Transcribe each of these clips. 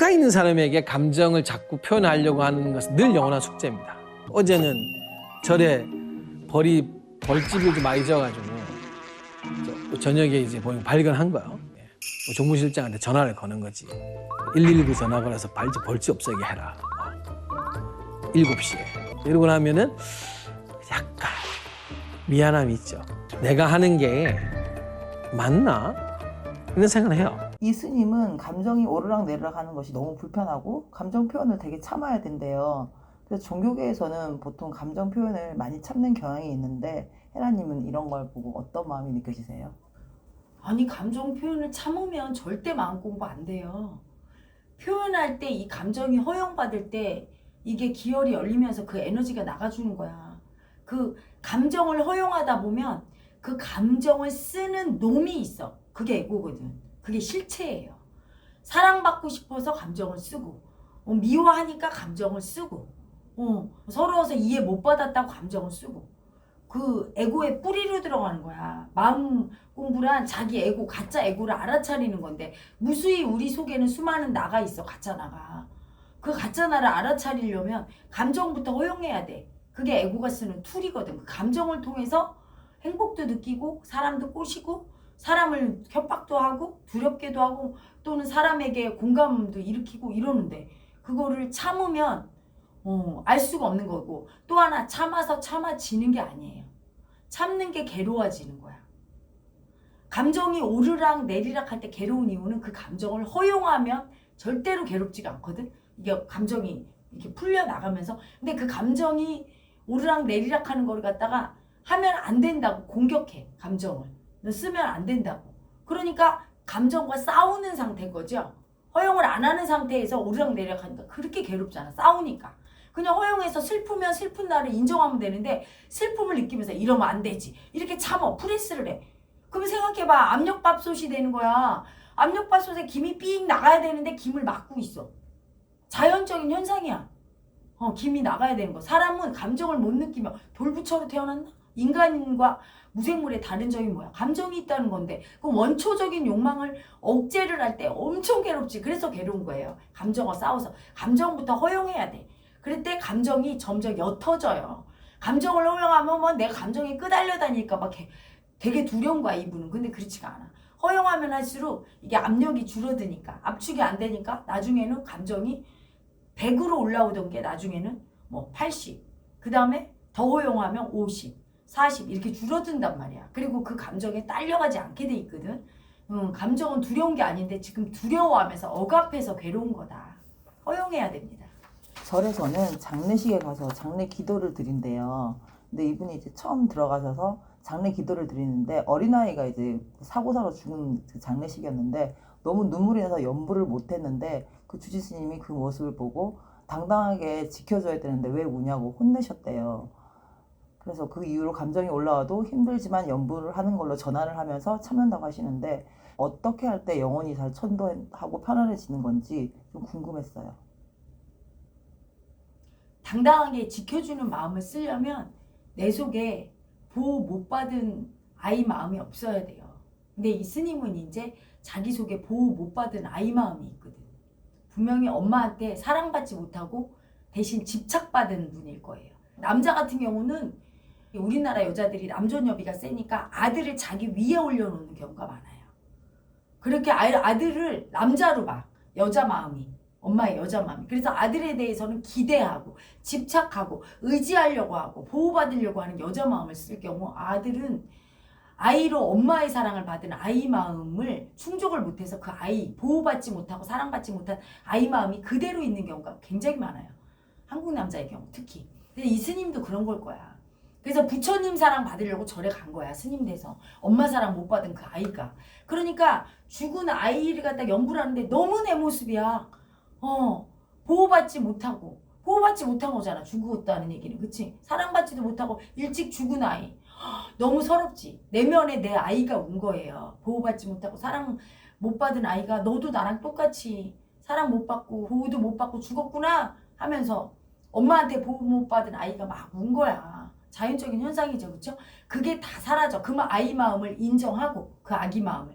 가까이 있는 사람에게 감정을 자꾸 표현하려고 하는 것은 늘 영원한 숙제입니다. 어제는 절에 벌집을 좀 많이 지어가지고 저녁에 이제 보면 발견한 거예요. 종무실장한테 전화를 거는 거지. 119 전화 걸어서 벌집 없애게 해라. 7시에. 이러고 나면은 약간 미안함이 있죠. 내가 하는 게 맞나? 이런 생각을 해요. 이 스님은 감정이 오르락 내리락 하는 것이 너무 불편하고 감정 표현을 되게 참아야 된대요. 그래서 종교계에서는 보통 감정 표현을 많이 참는 경향이 있는데 헤라님은 이런 걸 보고 어떤 마음이 느껴지세요? 아니 감정 표현을 참으면 절대 마음 공부 안 돼요. 표현할 때 이 감정이 허용받을 때 이게 기혈이 열리면서 그 에너지가 나가주는 거야. 그 감정을 허용하다 보면 그 감정을 쓰는 놈이 있어. 그게 에고거든. 그게 실체예요. 사랑받고 싶어서 감정을 쓰고 미워하니까 감정을 쓰고 서러워서 이해 못 받았다고 감정을 쓰고 그 에고의 뿌리로 들어가는 거야. 마음 공부란 자기 에고, 가짜 에고를 알아차리는 건데 무수히 우리 속에는 수많은 나가 있어. 가짜 나가. 그 가짜 나를 알아차리려면 감정부터 허용해야 돼. 그게 에고가 쓰는 툴이거든. 그 감정을 통해서 행복도 느끼고 사람도 꼬시고 사람을 협박도 하고 두렵게도 하고 또는 사람에게 공감도 일으키고 이러는데 그거를 참으면 알 수가 없는 거고 또 하나 참아서 참아지는 게 아니에요. 참는 게 괴로워지는 거야. 감정이 오르락 내리락 할 때 괴로운 이유는 그 감정을 허용하면 절대로 괴롭지가 않거든. 이게 감정이 이렇게 풀려나가면서 근데 그 감정이 오르락 내리락 하는 거를 갖다가 하면 안 된다고 공격해. 감정을. 너 쓰면 안 된다고. 그러니까 감정과 싸우는 상태인 거죠. 허용을 안 하는 상태에서 오르락 내리락 하니까 그렇게 괴롭잖아. 싸우니까. 그냥 허용해서 슬프면 슬픈 날을 인정하면 되는데 슬픔을 느끼면서 이러면 안 되지. 이렇게 참어. 프레스를 해. 그러면 생각해봐. 압력밥솥이 되는 거야. 압력밥솥에 김이 삑 나가야 되는데 김을 막고 있어. 자연적인 현상이야. 김이 나가야 되는 거. 사람은 감정을 못 느끼면 돌부처로 태어났나? 인간과 무생물의 다른 점이 뭐야? 감정이 있다는 건데 그 원초적인 욕망을 억제를 할 때 엄청 괴롭지. 그래서 괴로운 거예요. 감정과 싸워서. 감정부터 허용해야 돼. 그럴 때 감정이 점점 옅어져요. 감정을 허용하면 뭐 내가 감정에 끄달려 다닐까 봐 되게 두려운 거야 이분은. 근데 그렇지가 않아. 허용하면 할수록 이게 압력이 줄어드니까 압축이 안 되니까 나중에는 감정이 100으로 올라오던 게 나중에는 뭐 80, 그 다음에 더 허용하면 50, 40 이렇게 줄어든단 말이야. 그리고 그 감정에 딸려가지 않게 돼 있거든. 감정은 두려운 게 아닌데 지금 두려워하면서 억압해서 괴로운 거다. 허용해야 됩니다. 절에서는 장례식에 가서 장례 기도를 드린대요. 근데 이분이 이제 처음 들어가셔서 장례 기도를 드리는데 어린아이가 이제 사고사로 죽은 그 장례식이었는데 너무 눈물이 나서 연부를 못했는데 그 주지스님이 그 모습을 보고 당당하게 지켜줘야 되는데 왜 우냐고 혼내셨대요. 그래서 그 이후로 감정이 올라와도 힘들지만 연부를 하는 걸로 전환을 하면서 참는다고 하시는데 어떻게 할 때 영혼이 잘 천도하고 편안해지는 건지 좀 궁금했어요. 당당하게 지켜주는 마음을 쓰려면 내 속에 보호 못 받은 아이 마음이 없어야 돼요. 근데 이 스님은 이제 자기 속에 보호 못 받은 아이 마음이 있거든. 분명히 엄마한테 사랑받지 못하고 대신 집착받은 분일 거예요. 남자 같은 경우는 우리나라 여자들이 남존여비가 세니까 아들을 자기 위에 올려놓는 경우가 많아요. 그렇게 아들을 남자로 봐. 여자 마음이. 엄마의 여자 마음이. 그래서 아들에 대해서는 기대하고 집착하고 의지하려고 하고 보호받으려고 하는 여자 마음을 쓸 경우 아들은 아이로 엄마의 사랑을 받은 아이 마음을 충족을 못해서 그 아이 보호받지 못하고 사랑받지 못한 아이 마음이 그대로 있는 경우가 굉장히 많아요. 한국 남자의 경우 특히. 근데 이 스님도 그런 걸 거야. 그래서 부처님 사랑 받으려고 절에 간 거야. 스님 돼서. 엄마 사랑 못 받은 그 아이가. 그러니까 죽은 아이를 갖다 연부를 하는데 너무 내 모습이야. 보호받지 못하고. 보호받지 못한 거잖아. 죽었다는 얘기는. 그치? 사랑받지도 못하고 일찍 죽은 아이. 너무 서럽지. 내면에 내 아이가 온 거예요. 보호받지 못하고 사랑 못 받은 아이가 너도 나랑 똑같이 사랑 못 받고 보호도 못 받고 죽었구나 하면서 엄마한테 보호 못 받은 아이가 막 운 거야. 자연적인 현상이죠. 그렇죠? 그게 다 사라져. 그 아이 마음을 인정하고 그 아기 마음을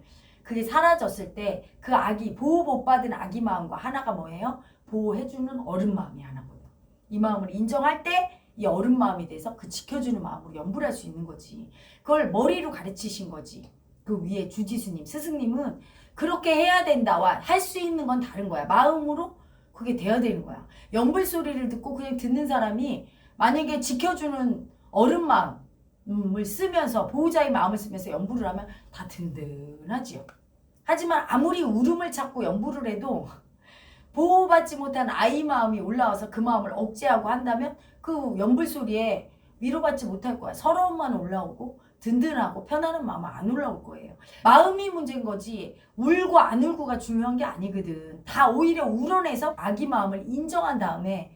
그게 사라졌을 때 그 아기 보호 못 받은 아기 마음과 하나가 뭐예요? 보호해주는 어른 마음이 하나거든. 이 마음을 인정할 때 이 어른 마음이 돼서 그 지켜주는 마음으로 연불할 수 있는 거지. 그걸 머리로 가르치신 거지. 그 위에 주지스님, 스승님은 그렇게 해야 된다와 할 수 있는 건 다른 거야. 마음으로 그게 돼야 되는 거야. 연불 소리를 듣고 그냥 듣는 사람이 만약에 지켜주는 어른 마음을 쓰면서 보호자의 마음을 쓰면서 연불을 하면 다 든든하지요. 하지만 아무리 울음을 찾고 연불을 해도 보호받지 못한 아이 마음이 올라와서 그 마음을 억제하고 한다면 그 연불 소리에 위로받지 못할 거야. 서러움만 올라오고 든든하고 편안한 마음은 안 올라올 거예요. 마음이 문제인 거지 울고 안 울고가 중요한 게 아니거든. 다 오히려 우러내서 아기 마음을 인정한 다음에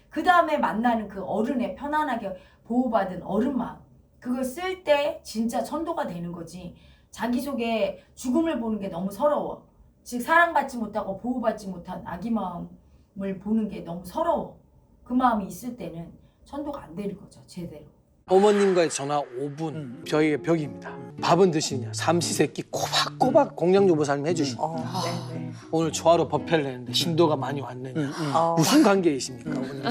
그 다음에 만나는 그 어른의 편안하게 보호받은 어른 마음, 그걸 쓸 때 진짜 천도가 되는 거지. 자기 속에 죽음을 보는 게 너무 서러워. 즉 사랑받지 못하고 보호받지 못한 아기 마음을 보는 게 너무 서러워. 그 마음이 있을 때는 천도가 안 되는 거죠. 제대로. 어머님과의 전화 5분 벽입니다. 밥은 드시냐? 삼시세끼 꼬박꼬박 공양요보살님 해주시고 네네. 오늘 조화로 법회를 했는데 신도가 많이 왔느냐? 무슨 관계이십니까? 어머님?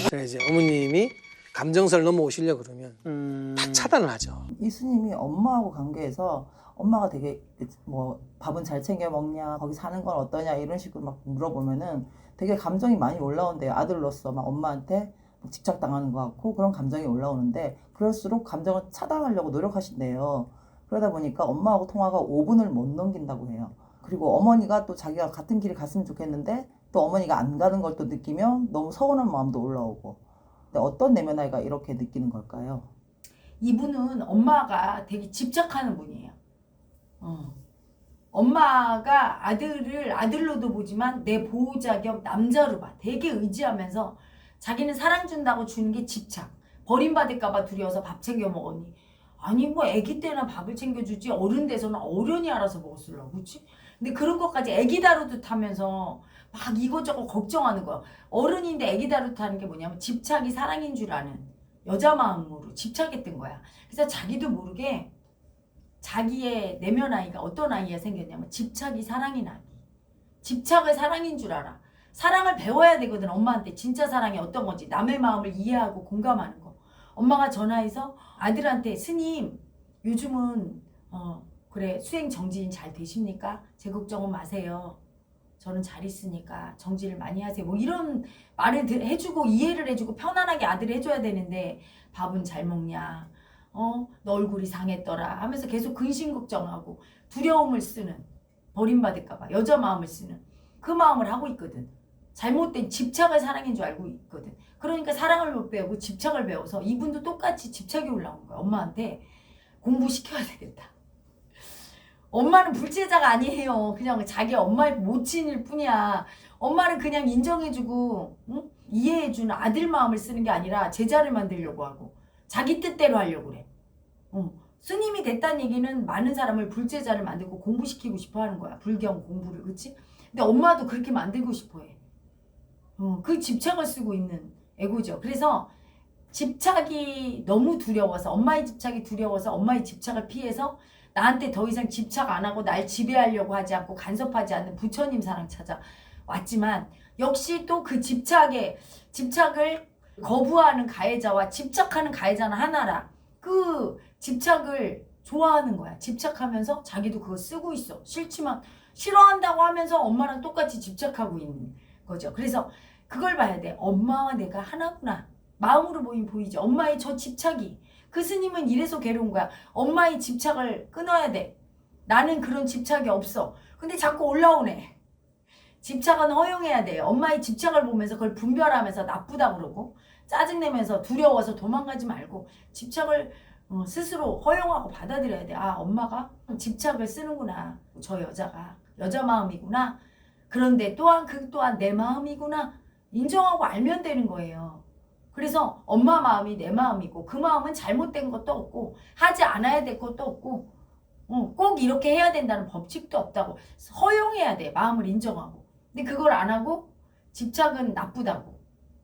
그래서 이제 어머님이 감정선을 넘어오시려 그러면 다 차단을 하죠. 이 스님이 엄마하고 관계에서 엄마가 되게 뭐 밥은 잘 챙겨 먹냐, 거기 사는 건 어떠냐 이런 식으로 막 물어보면은 되게 감정이 많이 올라온대요. 아들로서 막 엄마한테 집착당하는 것 같고 그런 감정이 올라오는데 그럴수록 감정을 차단하려고 노력하신대요. 그러다 보니까 엄마하고 통화가 5분을 못 넘긴다고 해요. 그리고 어머니가 또 자기가 같은 길을 갔으면 좋겠는데 또 어머니가 안 가는 걸 또 느끼면 너무 서운한 마음도 올라오고. 근데 어떤 내면 아이가 이렇게 느끼는 걸까요? 이분은 엄마가 되게 집착하는 분이에요. 엄마가 아들을 아들로도 보지만 내 보호자 겸 남자로 봐. 되게 의지하면서 자기는 사랑 준다고 주는 게 집착. 버림받을까봐 두려워서 밥 챙겨 먹었니? 아니 뭐 아기 때나 밥을 챙겨주지 어른 돼서는 어른이 알아서 먹었으려고 그렇지? 근데 그런 것까지 아기 다루듯 하면서 막 이것저것 걱정하는 거야. 어른인데 아기 다루듯 하는 게 뭐냐면 집착이 사랑인 줄 아는 여자 마음으로 집착했던 거야. 그래서 자기도 모르게 자기의 내면 아이가 어떤 아이가 생겼냐면 집착이 사랑인 아기. 집착을 사랑인 줄 알아. 사랑을 배워야 되거든. 엄마한테 진짜 사랑이 어떤 건지 남의 마음을 이해하고 공감하는 거. 엄마가 전화해서 아들한테 스님 요즘은 그래 수행 정지인 잘 되십니까? 제 걱정은 마세요. 저는 잘 있으니까 정지를 많이 하세요. 뭐 이런 말을 해주고 이해를 해주고 편안하게 아들이 해줘야 되는데 밥은 잘 먹냐? 너 얼굴이 상했더라 하면서 계속 근심 걱정하고 두려움을 쓰는 버림받을까봐 여자 마음을 쓰는 그 마음을 하고 있거든. 잘못된 집착을 사랑인 줄 알고 있거든. 그러니까 사랑을 못 배우고 집착을 배워서 이분도 똑같이 집착이 올라온 거야. 엄마한테 공부시켜야 되겠다. 엄마는 불제자가 아니에요. 그냥 자기 엄마의 모친일 뿐이야. 엄마는 그냥 인정해주고 응? 이해해주는 아들 마음을 쓰는 게 아니라 제자를 만들려고 하고 자기 뜻대로 하려고 그래. 스님이 됐다는 얘기는 많은 사람을 불제자를 만들고 공부시키고 싶어 하는 거야. 불경 공부를. 그치? 근데 엄마도 그렇게 만들고 싶어 해. 그 집착을 쓰고 있는 애고죠. 그래서 집착이 너무 두려워서 엄마의 집착이 두려워서 엄마의 집착을 피해서 나한테 더 이상 집착 안 하고 날 지배하려고 하지 않고 간섭하지 않는 부처님 사랑 찾아 왔지만 역시 또 그 집착을 거부하는 가해자와 집착하는 가해자는 하나라. 그 집착을 좋아하는 거야. 집착하면서 자기도 그거 쓰고 있어. 싫지만 싫어한다고 하면서 엄마랑 똑같이 집착하고 있는 거죠. 그래서 그걸 봐야 돼. 엄마와 내가 하나구나. 마음으로 보이지. 엄마의 저 집착이. 그 스님은 이래서 괴로운 거야. 엄마의 집착을 끊어야 돼. 나는 그런 집착이 없어. 근데 자꾸 올라오네. 집착은 허용해야 돼요. 엄마의 집착을 보면서 그걸 분별하면서 나쁘다 그러고 짜증내면서 두려워서 도망가지 말고 집착을 스스로 허용하고 받아들여야 돼. 아, 엄마가 집착을 쓰는구나. 저 여자가 여자 마음이구나. 그런데 또한 그 또한 내 마음이구나. 인정하고 알면 되는 거예요. 그래서 엄마 마음이 내 마음이고 그 마음은 잘못된 것도 없고 하지 않아야 될 것도 없고 꼭 이렇게 해야 된다는 법칙도 없다고 허용해야 돼. 마음을 인정하고. 근데 그걸 안 하고 집착은 나쁘다고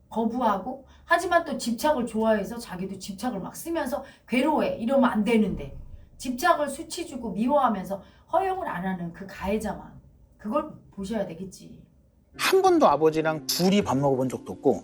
거부하고 하지만 또 집착을 좋아해서 자기도 집착을 막 쓰면서 괴로워해. 이러면 안 되는데 집착을 수치 주고 미워하면서 허용을 안 하는 그 가해자만 그걸 보셔야 되겠지. 한 번도 아버지랑 둘이 밥 먹어본 적도 없고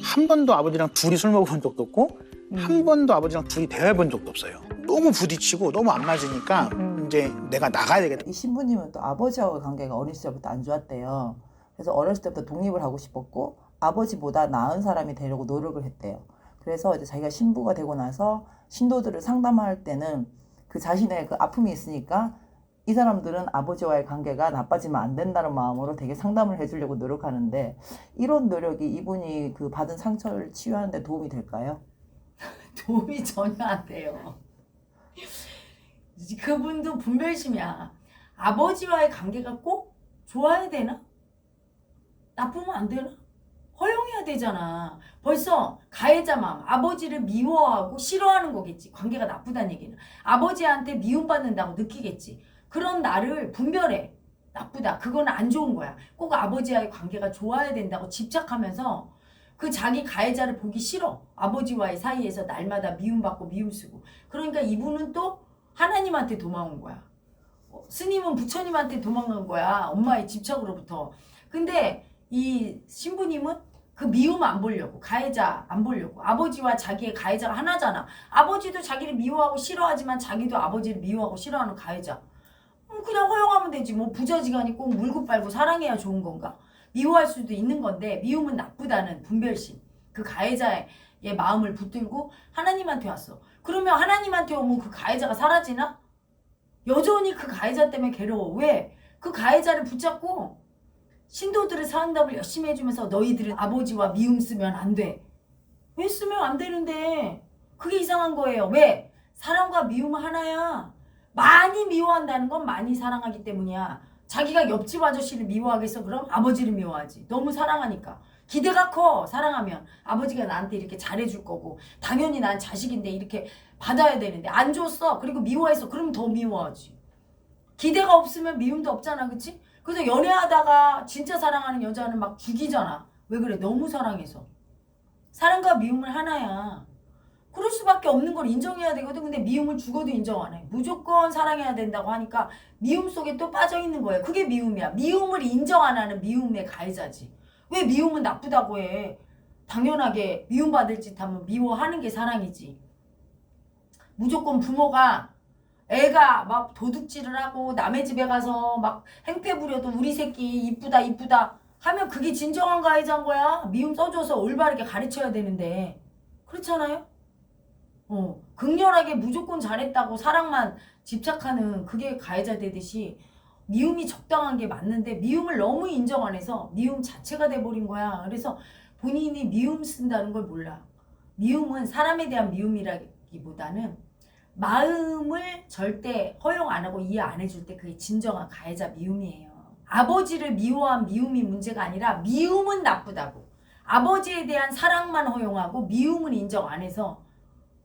한 번도 아버지랑 둘이 술 먹어본 적도 없고 한 번도 아버지랑 둘이 대화해본 적도 없어요. 너무 부딪히고 너무 안 맞으니까 이제 내가 나가야 되겠다. 이 신부님은 또 아버지하고의 관계가 어린 시절부터 안 좋았대요. 그래서 어렸을 때부터 독립을 하고 싶었고 아버지보다 나은 사람이 되려고 노력을 했대요. 그래서 이제 자기가 신부가 되고 나서 신도들을 상담할 때는 그 자신의 그 아픔이 있으니까 이 사람들은 아버지와의 관계가 나빠지면 안 된다는 마음으로 되게 상담을 해주려고 노력하는데 이런 노력이 이분이 그 받은 상처를 치유하는 데 도움이 될까요? 도움이 전혀 안 돼요. 그분도 분별심이야. 아버지와의 관계가 꼭 좋아야 되나? 나쁘면 안 되나? 허용해야 되잖아. 벌써 가해자 마음, 아버지를 미워하고 싫어하는 거겠지. 관계가 나쁘다는 얘기는. 아버지한테 미움받는다고 느끼겠지. 그런 나를 분별해. 나쁘다. 그건 안 좋은 거야. 꼭 아버지와의 관계가 좋아야 된다고 집착하면서 그 자기 가해자를 보기 싫어. 아버지와의 사이에서 날마다 미움받고 미움쓰고. 그러니까 이분은 또 하나님한테 도망온 거야. 스님은 부처님한테 도망간 거야. 엄마의 집착으로부터. 근데 이 신부님은 그 미움 안 보려고, 가해자 안 보려고. 아버지와 자기의 가해자가 하나잖아. 아버지도 자기를 미워하고 싫어하지만 자기도 아버지를 미워하고 싫어하는 가해자. 그냥 허용하면 되지. 뭐 부자지간이 꼭 물고 빨고 사랑해야 좋은 건가? 미워할 수도 있는 건데 미움은 나쁘다는 분별심. 그 가해자의 마음을 붙들고 하나님한테 왔어. 그러면 하나님한테 오면 그 가해자가 사라지나? 여전히 그 가해자 때문에 괴로워. 왜? 그 가해자를 붙잡고 신도들의 상담을 열심히 해주면서 너희들은 아버지와 미움 쓰면 안 돼. 왜 쓰면 안 되는데? 그게 이상한 거예요. 왜? 사랑과 미움은 하나야. 많이 미워한다는 건 많이 사랑하기 때문이야. 자기가 옆집 아저씨를 미워하겠어? 그럼 아버지를 미워하지. 너무 사랑하니까. 기대가 커. 사랑하면 아버지가 나한테 이렇게 잘해줄 거고 당연히 난 자식인데 이렇게 받아야 되는데 안 줬어. 그리고 미워했어. 그럼 더 미워하지. 기대가 없으면 미움도 없잖아. 그치? 그래서 연애하다가 진짜 사랑하는 여자는 막 죽이잖아. 왜 그래? 너무 사랑해서. 사랑과 미움은 하나야. 그럴 수밖에 없는 걸 인정해야 되거든. 근데 미움을 죽어도 인정 안 해. 무조건 사랑해야 된다고 하니까 미움 속에 또 빠져 있는 거예요. 그게 미움이야. 미움을 인정 안 하는 미움의 가해자지. 왜 미움은 나쁘다고 해? 당연하게 미움받을 짓 하면 미워하는 게 사랑이지. 무조건 부모가 애가 막 도둑질을 하고 남의 집에 가서 막 행패 부려도 우리 새끼 이쁘다 이쁘다 하면 그게 진정한 가해자인 거야. 미움 써줘서 올바르게 가르쳐야 되는데. 그렇잖아요? 극렬하게 무조건 잘했다고 사랑만 집착하는 그게 가해자 되듯이 미움이 적당한 게 맞는데 미움을 너무 인정 안 해서 미움 자체가 돼버린 거야. 그래서 본인이 미움 쓴다는 걸 몰라. 미움은 사람에 대한 미움이라기보다는 마음을 절대 허용 안 하고 이해 안 해줄 때 그게 진정한 가해자 미움이에요. 아버지를 미워한 미움이 문제가 아니라 미움은 나쁘다고. 아버지에 대한 사랑만 허용하고 미움은 인정 안 해서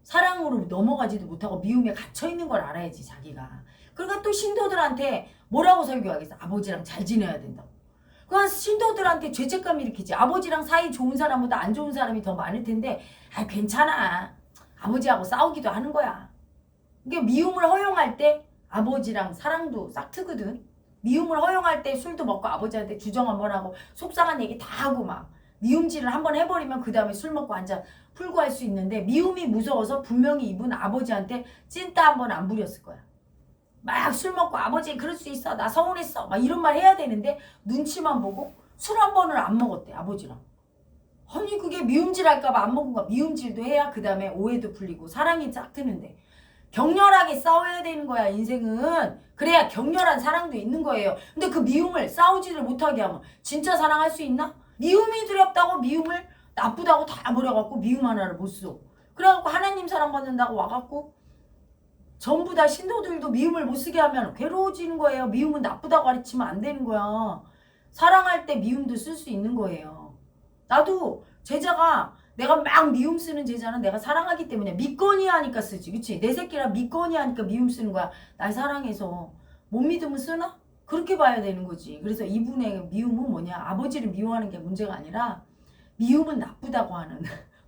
사랑으로 넘어가지도 못하고 미움에 갇혀있는 걸 알아야지 자기가. 그러니까 또 신도들한테 뭐라고 설교하겠어. 아버지랑 잘 지내야 된다고. 그건 신도들한테 죄책감 일으키지. 아버지랑 사이 좋은 사람보다 안 좋은 사람이 더 많을 텐데 괜찮아. 아버지하고 싸우기도 하는 거야. 이게 미움을 허용할 때 아버지랑 사랑도 싹 트거든. 미움을 허용할 때 술도 먹고 아버지한테 주정 한번 하고 속상한 얘기 다 하고 막 미움질을 한번 해버리면 그 다음에 술 먹고 한잔 풀고 할 수 있는데 미움이 무서워서 분명히 이분 아버지한테 찐따 한번 안 부렸을 거야. 막 술 먹고 아버지 그럴 수 있어. 나 서운했어. 막 이런 말 해야 되는데 눈치만 보고 술 한 번을 안 먹었대 아버지랑. 아니 그게 미움질 할까봐 안 먹은 거야. 미움질도 해야 그 다음에 오해도 풀리고 사랑이 싹 트는데. 격렬하게 싸워야 되는 거야 인생은. 그래야 격렬한 사랑도 있는 거예요. 근데 그 미움을 싸우지를 못하게 하면 진짜 사랑할 수 있나? 미움이 두렵다고 미움을 나쁘다고 다 버려갖고 미움 하나를 못 써. 그래갖고 하나님 사랑받는다고 와갖고 전부 다 신도들도 미움을 못 쓰게 하면 괴로워지는 거예요. 미움은 나쁘다고 가르치면 안 되는 거야. 사랑할 때 미움도 쓸 수 있는 거예요. 나도 제자가 내가 막 미움 쓰는 제자는 내가 사랑하기 때문에 믿거니 하니까 쓰지. 그치? 내 새끼라 믿거니 하니까 미움 쓰는 거야. 날 사랑해서. 못 믿으면 쓰나? 그렇게 봐야 되는 거지. 그래서 이분의 미움은 뭐냐? 아버지를 미워하는 게 문제가 아니라 미움은 나쁘다고 하는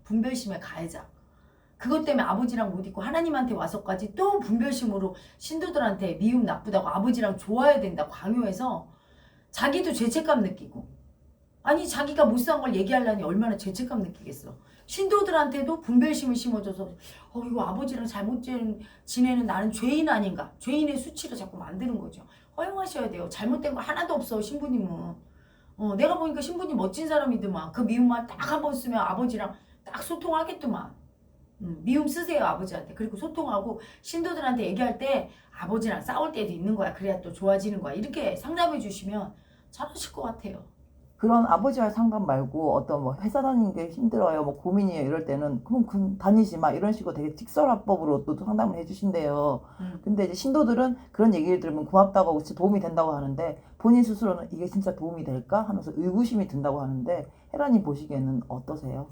분별심의 가해자. 그것 때문에 아버지랑 못 있고 하나님한테 와서까지 또 분별심으로 신도들한테 미움 나쁘다고 아버지랑 좋아야 된다 강요해서 자기도 죄책감 느끼고 아니 자기가 못 산 걸 얘기하려니 얼마나 죄책감 느끼겠어. 신도들한테도 분별심을 심어줘서 이거 아버지랑 잘못 지내는 나는 죄인 아닌가. 죄인의 수치를 자꾸 만드는 거죠. 허용하셔야 돼요. 잘못된 거 하나도 없어 신부님은. 내가 보니까 신부님 멋진 사람이더만. 그 미움만 딱 한 번 쓰면 아버지랑 딱 소통하겠더만. 미움 쓰세요 아버지한테. 그리고 소통하고 신도들한테 얘기할 때 아버지랑 싸울 때도 있는 거야. 그래야 또 좋아지는 거야. 이렇게 상담해 주시면 잘하실 것 같아요. 그런 아버지와의 상담 말고 어떤 뭐 회사 다니는 게 힘들어요, 뭐 고민이에요 이럴 때는 그럼 다니지 마 이런 식으로 되게 직설화법으로 또 상담을 해주신대요. 근데 이제 신도들은 그런 얘기를 들으면 고맙다고 하고 진짜 도움이 된다고 하는데 본인 스스로는 이게 진짜 도움이 될까 하면서 의구심이 든다고 하는데 혜라님 보시기에는 어떠세요?